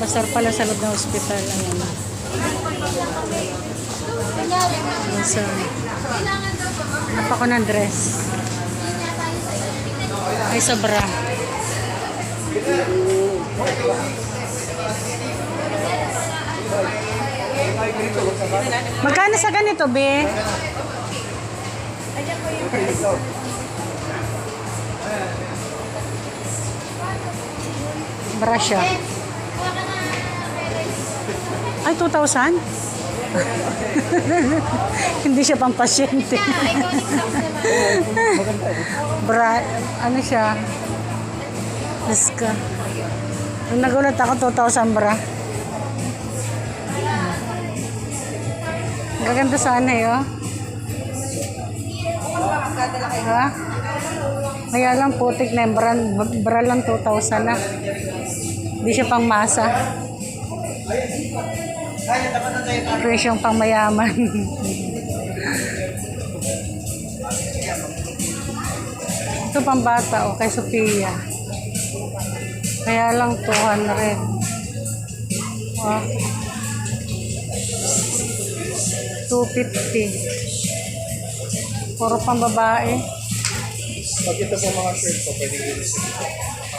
Pasar pala sa loob ng hospital. Ayan. So, hanap ako ng dress. Ay, sobra. Magkano sa ganito, be? Bra siya. Ay, 2,000? Hindi siya pang pasyente. Bra, ano siya? Liska. Nung nagulat ako, 2,000 bra. Gaganda sana eh, oh. Ha? Kaya lang putik na yung bra lang 2,000 na. Hindi siya pang masa. Presyong pang mayaman. Ito pang bata, o kay Sophia. Kaya lang 200. Oh. 250. Puro pang babae. Pag ito po mga shirt po, pwede i-receive.